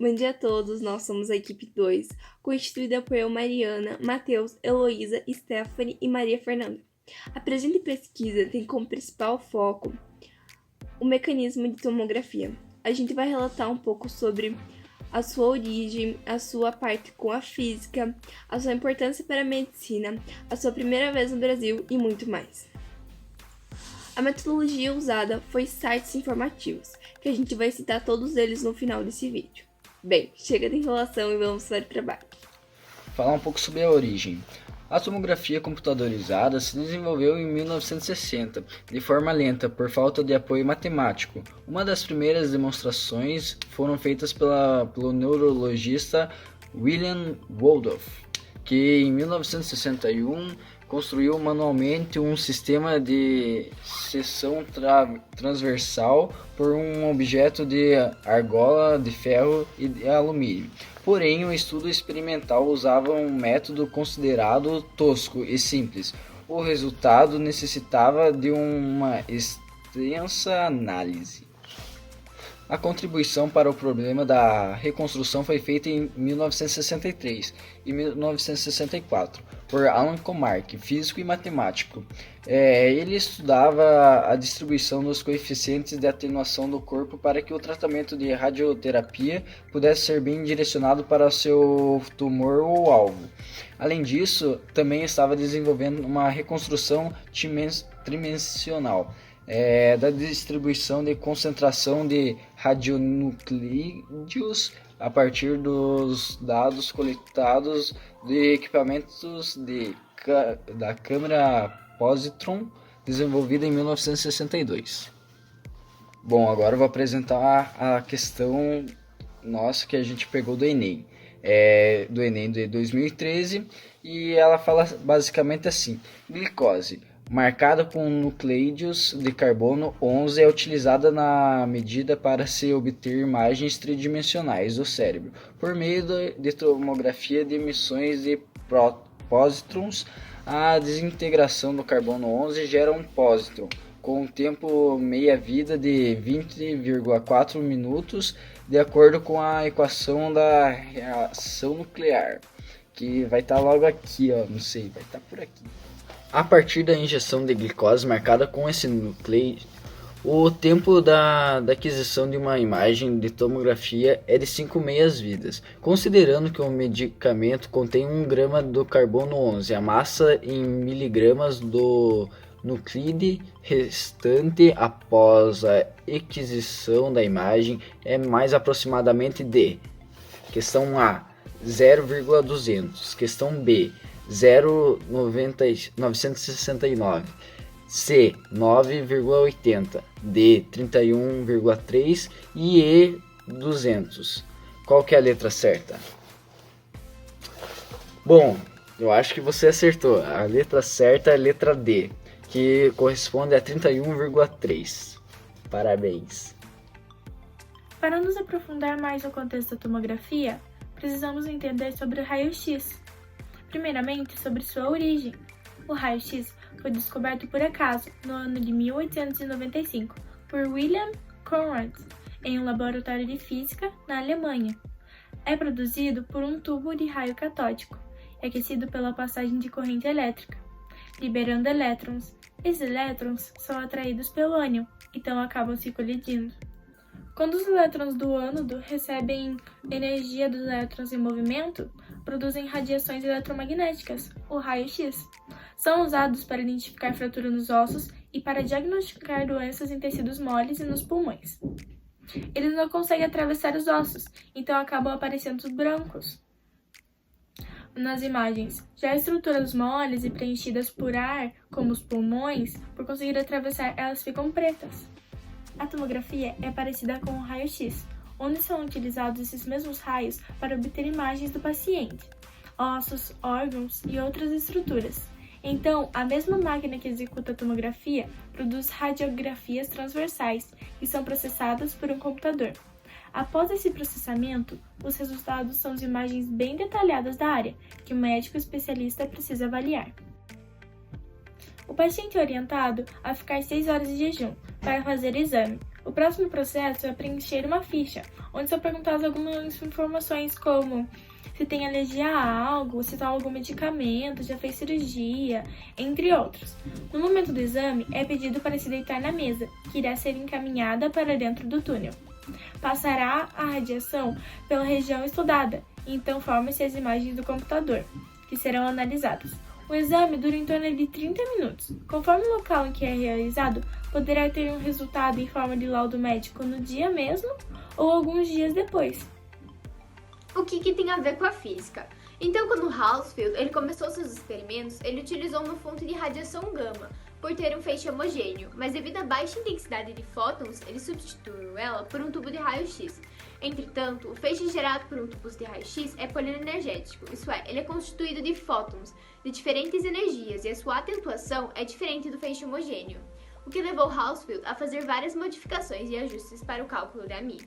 Bom dia a todos, nós somos a equipe 2, constituída por eu, Mariana, Matheus, Heloísa, Stephanie e Maria Fernanda. A presente pesquisa tem como principal foco o mecanismo de tomografia. A gente vai relatar um pouco sobre a sua origem, a sua parte com a física, a sua importância para a medicina, a sua primeira vez no Brasil e muito mais. A metodologia usada foi sites informativos, que a gente vai citar todos eles no final desse vídeo. Bem, chega de enrolação e vamos para o trabalho. Falar um pouco sobre a origem. A tomografia computadorizada se desenvolveu em 1960, de forma lenta, por falta de apoio matemático. Uma das primeiras demonstrações foram feitas pelo neurologista William Rudolph, que em 1961 construiu manualmente um sistema de seção transversal por um objeto de argola, de ferro e de alumínio. Porém, o estudo experimental usava um método considerado tosco e simples. O resultado necessitava de uma extensa análise. A contribuição para o problema da reconstrução foi feita em 1963 e 1964 por Alan Comarch, físico e matemático. Ele estudava a distribuição dos coeficientes de atenuação do corpo para que o tratamento de radioterapia pudesse ser bem direcionado para o seu tumor ou alvo. Além disso, também estava desenvolvendo uma reconstrução tridimensional da distribuição de concentração de radionuclídeos a partir dos dados coletados de equipamentos da câmera positron, desenvolvida em 1962. Bom, agora eu vou apresentar a questão nossa que a gente pegou do Enem. Do Enem de 2013, e ela fala basicamente assim: glicose marcada com nucleídeos de carbono 11 é utilizada na medida para se obter imagens tridimensionais do cérebro por meio de tomografia de emissões de pósitrons. A desintegração do carbono 11 gera um pósitron com tempo meia-vida de 20,4 minutos, de acordo com a equação da reação nuclear, que vai estar logo aqui, não sei, vai estar por aqui. A partir da injeção de glicose marcada com esse nucleído, o tempo da aquisição de uma imagem de tomografia é de 5 meias-vidas. Considerando que o medicamento contém 1 grama do carbono 11, a massa em miligramas do nucleide restante após a aquisição da imagem é mais aproximadamente de: questão A, 0,200, questão B, 0,969, C, 9,80, D, 31,3 e E, 200. Qual que é a letra certa? Bom, eu acho que você acertou. A letra certa é a letra D, que corresponde a 31,3. Parabéns. Para nos aprofundar mais no contexto da tomografia, precisamos entender sobre o raio-x. Primeiramente, sobre sua origem. O raio-x foi descoberto por acaso no ano de 1895 por William Conrad em um laboratório de física na Alemanha. É produzido por um tubo de raio catódico, aquecido pela passagem de corrente elétrica, liberando elétrons. Esses elétrons são atraídos pelo ânion, então acabam se colidindo. Quando os elétrons do ânodo recebem energia dos elétrons em movimento, produzem radiações eletromagnéticas, o raio-x. São usados para identificar fratura nos ossos e para diagnosticar doenças em tecidos moles e nos pulmões. Eles não conseguem atravessar os ossos, então acabam aparecendo brancos nas imagens. Já estruturas moles e preenchidas por ar, como os pulmões, por conseguir atravessar, elas ficam pretas. A tomografia é parecida com o raio-x, onde são utilizados esses mesmos raios para obter imagens do paciente, ossos, órgãos e outras estruturas. Então, a mesma máquina que executa a tomografia produz radiografias transversais, que são processadas por um computador. Após esse processamento, os resultados são as imagens bem detalhadas da área, que o médico especialista precisa avaliar. O paciente é orientado a ficar 6 horas de jejum para fazer exame. O próximo processo é preencher uma ficha, onde são perguntadas algumas informações como se tem alergia a algo, se toma algum medicamento, já fez cirurgia, entre outros. No momento do exame, é pedido para se deitar na mesa, que irá ser encaminhada para dentro do túnel. Passará a radiação pela região estudada, e então formam-se as imagens do computador, que serão analisadas. O exame dura em torno de 30 minutos. Conforme o local em que é realizado, poderá ter um resultado em forma de laudo médico no dia mesmo ou alguns dias depois. O que tem a ver com a física? Então, quando Hounsfield ele começou seus experimentos, ele utilizou uma fonte de radiação gama, por ter um feixe homogêneo, mas devido à baixa intensidade de fótons, ele substituiu ela por um tubo de raio-x. Entretanto, o feixe gerado por um tubo de raio-x é polinenergético, isso é, ele é constituído de fótons de diferentes energias e a sua atenuação é diferente do feixe homogêneo, o que levou Hounsfield a fazer várias modificações e ajustes para o cálculo da AMI.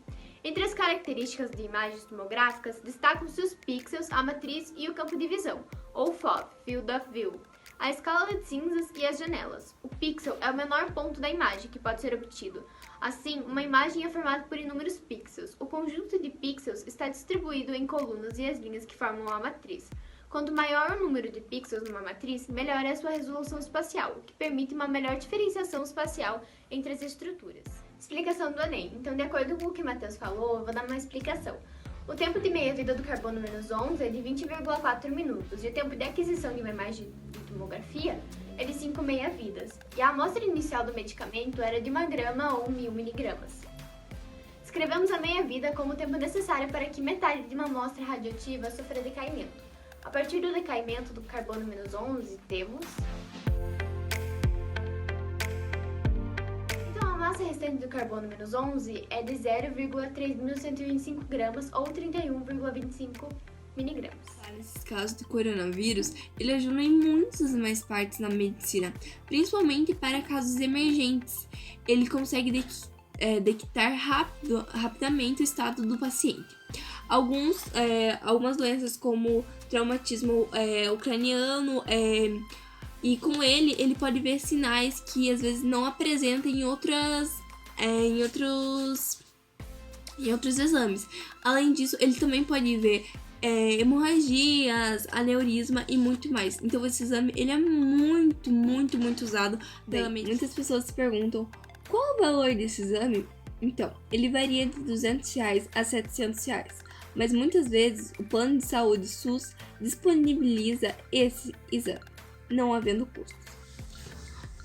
Entre as características de imagens tomográficas, destacam-se os pixels, a matriz e o campo de visão, ou FOV, Field of View, a escala de cinzas e as janelas. O pixel é o menor ponto da imagem que pode ser obtido. Assim, uma imagem é formada por inúmeros pixels. O conjunto de pixels está distribuído em colunas e as linhas que formam a matriz. Quanto maior o número de pixels numa matriz, melhor é a sua resolução espacial, o que permite uma melhor diferenciação espacial entre as estruturas. Explicação do ANEM. Então, de acordo com o que o Matheus falou, eu vou dar uma explicação. O tempo de meia-vida do carbono -11 é de 20,4 minutos e o tempo de aquisição de uma imagem de tomografia é de 5 meia-vidas. E a amostra inicial do medicamento era de 1 grama ou 1000 miligramas. Escrevemos a meia-vida como o tempo necessário para que metade de uma amostra radioativa sofra decaimento. A partir do decaimento do carbono -11, temos... A massa restante do carbono -11 é de 0,3125 gramas ou 31,25 miligramas. Nesses casos do coronavírus, ele ajuda em muitas mais partes na medicina, principalmente para casos emergentes. Ele consegue detectar rapidamente o estado do paciente. Algumas doenças como traumatismo ucraniano, e com ele pode ver sinais que às vezes não apresenta em outros exames. Além disso, ele também pode ver hemorragias, aneurisma e muito mais. Então esse exame ele é muito usado pela medicina. Muitas pessoas se perguntam qual o valor desse exame? Então, ele varia de R$200 a R$700, mas muitas vezes o plano de saúde SUS disponibiliza esse exame, não havendo custos.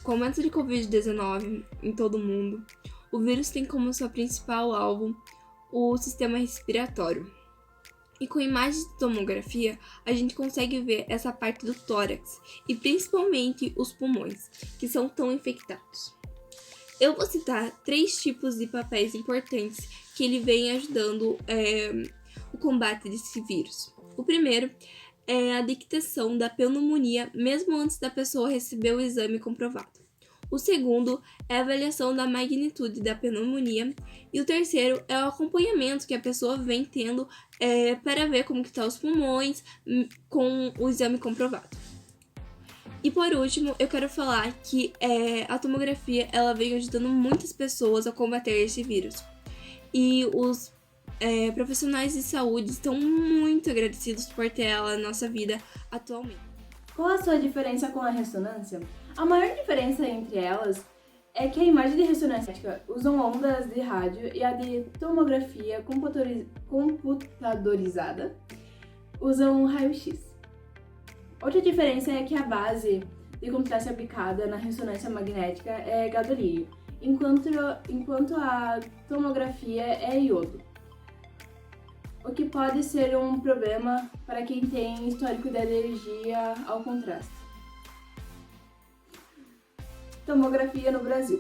Com o aumento de Covid-19 em todo o mundo, o vírus tem como seu principal alvo o sistema respiratório. E com imagens de tomografia, a gente consegue ver essa parte do tórax e principalmente os pulmões, que são tão infectados. Eu vou citar 3 tipos de papéis importantes que ele vem ajudando o combate desse vírus. O primeiro é a detecção da pneumonia mesmo antes da pessoa receber o exame comprovado. O segundo é a avaliação da magnitude da pneumonia. E o terceiro é o acompanhamento que a pessoa vem tendo para ver como que estão os pulmões com o exame comprovado. E por último, eu quero falar que a tomografia ela vem ajudando muitas pessoas a combater esse vírus. E os profissionais de saúde estão muito agradecidos por ter ela na nossa vida atualmente. Qual a sua diferença com a ressonância? A maior diferença entre elas é que a imagem de ressonância usam ondas de rádio e a de tomografia computadorizada usam raio-x. Outra diferença é que a base de contraste aplicada na ressonância magnética é gadolínio, enquanto a tomografia é iodo, o que pode ser um problema para quem tem histórico de alergia ao contraste. Tomografia no Brasil.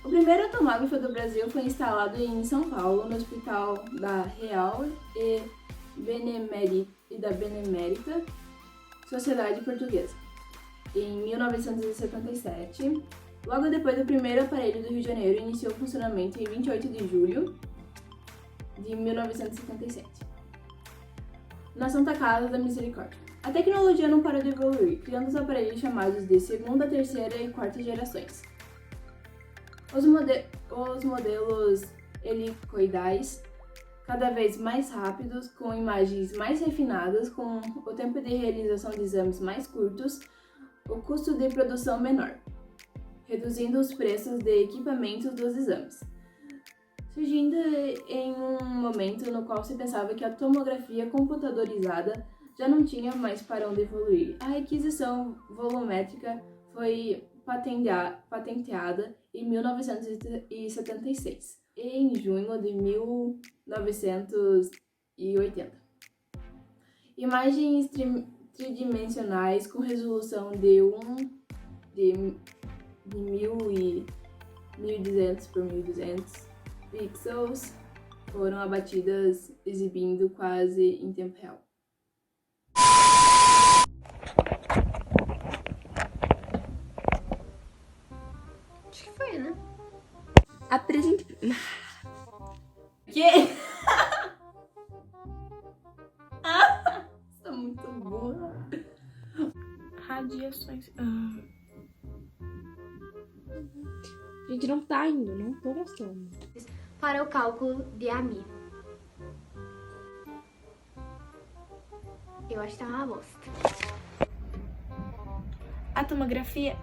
O primeiro tomógrafo do Brasil foi instalado em São Paulo, no Hospital da Real e da Benemérita Sociedade Portuguesa, em 1977. Logo depois, o primeiro aparelho do Rio de Janeiro iniciou o funcionamento em 28 de julho de 1977, na Santa Casa da Misericórdia. A tecnologia não parou de evoluir, criando os aparelhos chamados de segunda, terceira e quarta gerações. Os modelos helicoidais, cada vez mais rápidos, com imagens mais refinadas, com o tempo de realização de exames mais curtos, o custo de produção menor, reduzindo os preços de equipamentos dos exames. Surgindo em um momento no qual se pensava que a tomografia computadorizada já não tinha mais para onde evoluir. A requisição volumétrica foi patenteada em 1976 e em junho de 1980. Imagens tridimensionais com resolução de 1000 e 1200 por 1200 pixels foram abatidas, exibindo quase em tempo real. Acho que foi, né? Apresente. Que? Sou muito burra. Radiações. Gente, não tá indo, não tô gostando. Para o cálculo de AMI. Eu acho que tá uma bosta. A tomografia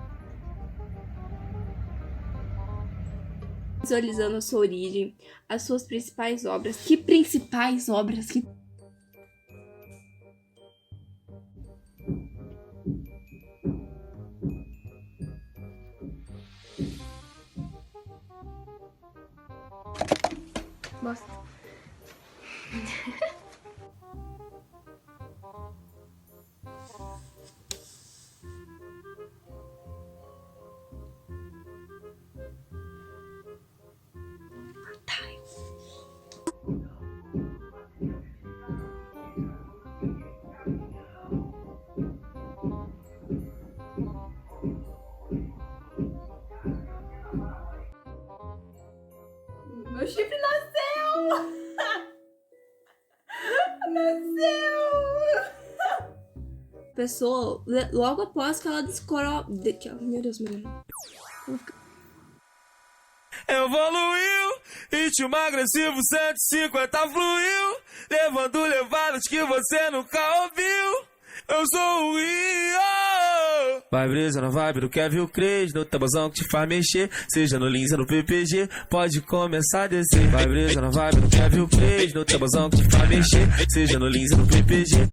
Visualizando a sua origem, as suas principais obras. Que principais obras? Que... Bosta. Meu chifre nasceu! Nasceu! Pessoa, logo após que ela descobre... Meu Deus, Mariana. Evoluiu, ritmo agressivo 150 fluiu, levando levadas que você nunca ouviu. Eu sou o Rio. Vai brisa na vibe do Kevin Cres, no tabuzão que te faz mexer, seja no Lins ou no PPG, pode começar a descer. Vai brisa na vibe do Kevin Cres, no tabuzão que te faz mexer, seja no Lins ou no PPG.